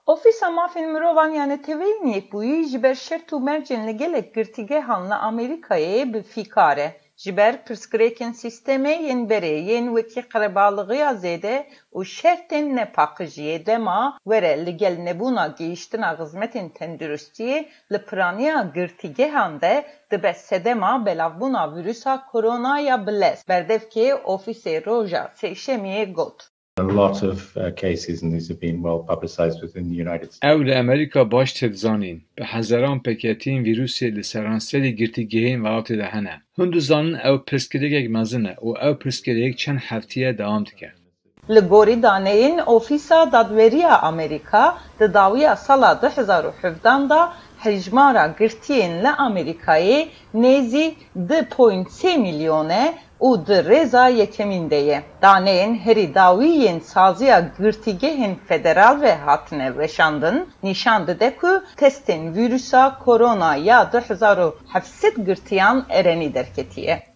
Ofisa mafin mirovan yani teveynik buyi jiber şert u mercen gelek girtigehanla Amerika'ya bir fikare. Jiber pırskıreken sisteme yen bere yen veki karabalığı zede u şerten ne pakıjiye dema vere ligel nebuna giyiştina hizmetin tendürüstiye lipraniya girtigehande dibesse dema belavbuna virüsa korona ya biles. Berdevke ofise roja seşemiye got. A lot of cases, and these have been well publicized within the United States. Ew li Amerîka baş tê dizanîn, bi hezaran peketiyên vîrusê li seranserê girtîgehên welatê de hene. Hûn dizanin ew pirsgirêkek mezin e û ew pirsgirêk çend heftiye dewam dike. Li gorî daneyên Ofîsa Dadveriya Amerîka di dawiya sala 2017 da hejmara girtiyên li Amerîkayê nêzî 2.3 milyonê û di rêza yekemîn de ye. Daneyên herî dawiyên saziya girtîgehên federal ve hatine weşandin nîşan dide ku testên vîrusa korona ya 2700 girtiyan erenî derketiye.